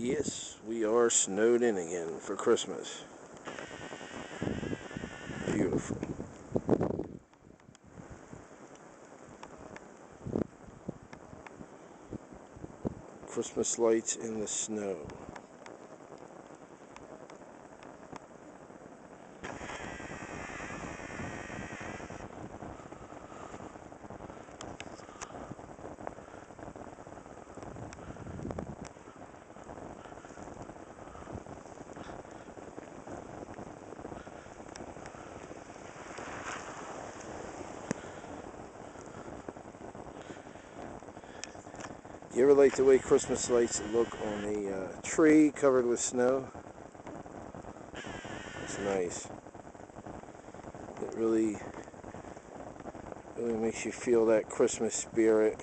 Yes, we are snowed in again for Christmas. Beautiful. Christmas lights in the snow. You ever like the way Christmas lights look on a tree covered with snow? It's nice. It really makes you feel that Christmas spirit.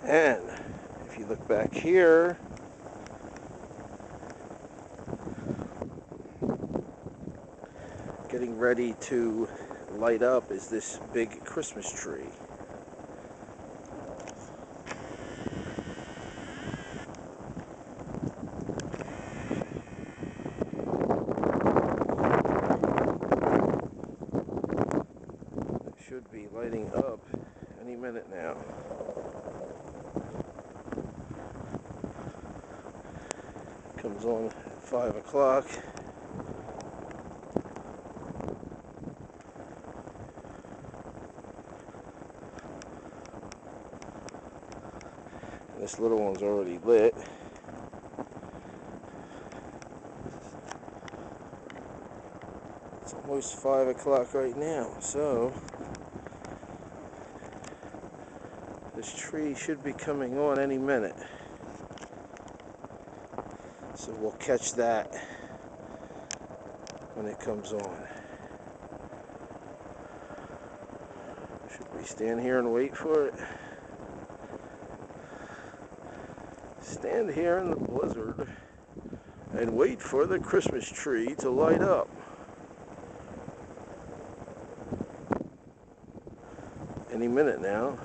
And if you look back here, getting ready to light up is this big Christmas tree. It should be lighting up any minute now. Comes on at 5 o'clock. This little one's already lit. It's almost 5 o'clock right now, so this tree should be coming on any minute. So we'll catch that when it comes on. Should we stand here and wait for it? Stand here in the blizzard and wait for the Christmas tree to light up. Any minute now.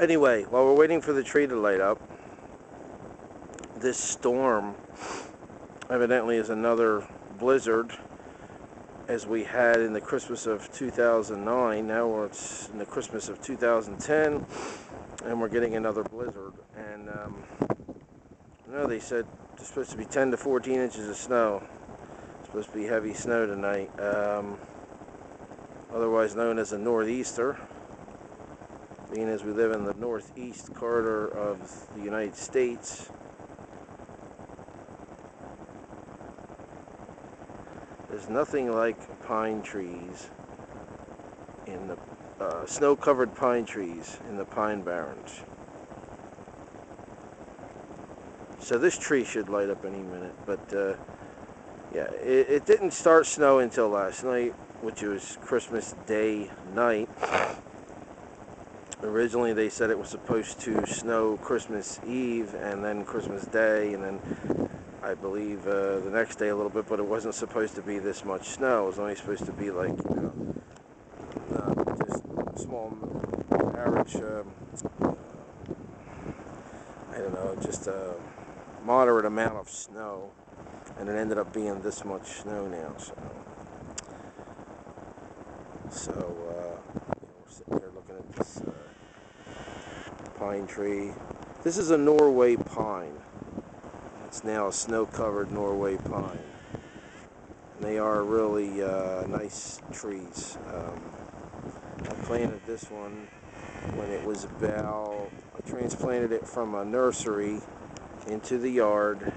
Anyway, while we're waiting for the tree to light up, this storm evidently is another blizzard, as we had in the Christmas of 2009. Now it's in the Christmas of 2010, and we're getting another blizzard. And they said it's supposed to be 10 to 14 inches of snow. It's supposed to be heavy snow tonight. otherwise known as a nor'easter, being as we live in the northeast corridor of the United States. There's nothing like pine trees in the snow-covered pine trees in the Pine Barrens. So this tree should light up any minute, but yeah, it didn't start snowing until last night, which was Christmas Day night. Originally they said it was supposed to snow Christmas Eve and then Christmas Day, and then I believe the next day a little bit, but it wasn't supposed to be this much snow. It was only supposed to be like, just small average, I don't know, just a moderate amount of snow, and it ended up being this much snow now. So we're sitting here looking at this pine tree. This is a Norway pine. It's now a snow-covered Norway pine. And they are really nice trees. I planted this one when it was about, I transplanted it from a nursery into the yard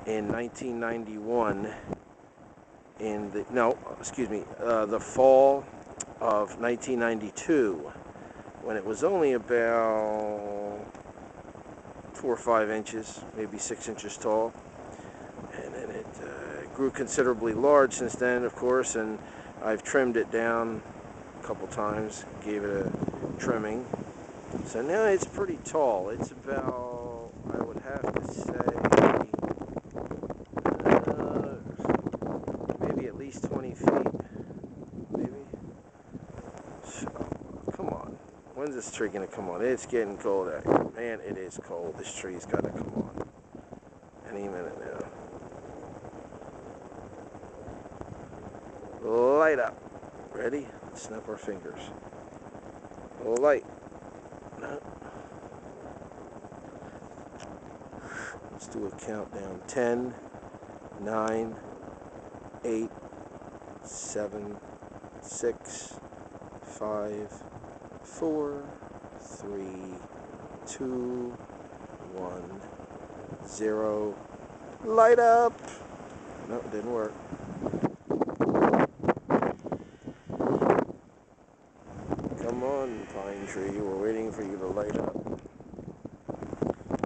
in 1991, the fall of 1992, when it was only about 4 or 5 inches, maybe 6 inches tall, and then it grew considerably large since then, of course, and I've trimmed it down a couple times, gave it a trimming, so now it's pretty tall. It's about, I would have to say, maybe at least 20 feet, maybe. So, come on. When's this tree gonna come on? It's getting cold out here. Man, it is cold. This tree's gotta come on any minute now. Light up. Ready? Snap our fingers. Light. No. Let's do a countdown. 10, 9, 8, 7, 6, 5, 4, 3, 2, 1, 0. Light up! No, it didn't work. Come on, pine tree. We're waiting for you to light up.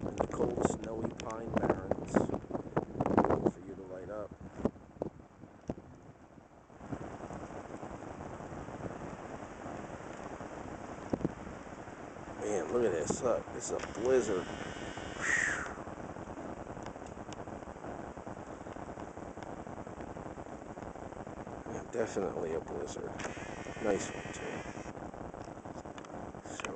In the cold, snowy Pine Barrens. Waiting for you to light up. Man, look at this. Look, this is a blizzard. Yeah, definitely a blizzard. Nice one, too. So,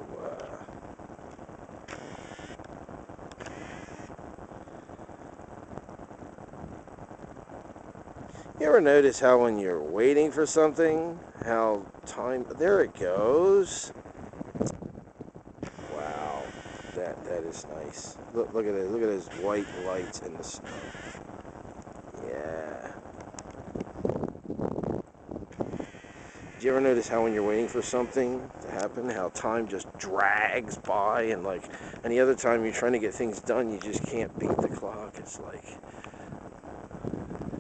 you ever notice how when you're waiting for something, how time... There it goes. Wow, that is nice. Look at it. Look at those white lights in the snow. Yeah. Did you ever notice how when you're waiting for something to happen, how time just drags by, and like any other time you're trying to get things done, you just can't beat the clock. It's like,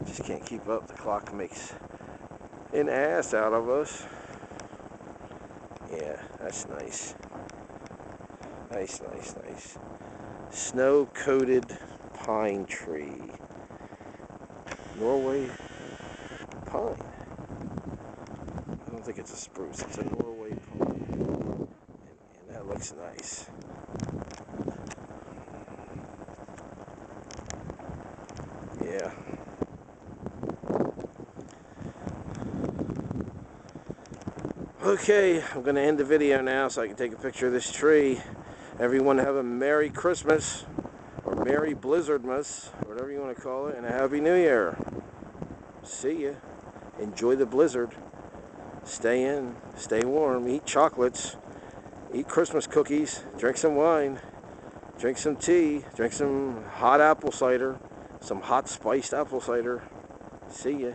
just can't keep up. The clock makes an ass out of us. Yeah, that's nice. Nice, nice, nice. Snow-coated pine tree. Norway pine. I don't think it's a spruce. It's a Norway pine. And that looks nice. Yeah. Okay, I'm going to end the video now so I can take a picture of this tree. Everyone have a Merry Christmas, or Merry Blizzardmas, whatever you want to call it, and a Happy New Year. See ya. Enjoy the blizzard. Stay in, stay warm, eat chocolates, eat Christmas cookies, drink some wine, drink some tea, drink some hot apple cider, some hot spiced apple cider. See ya.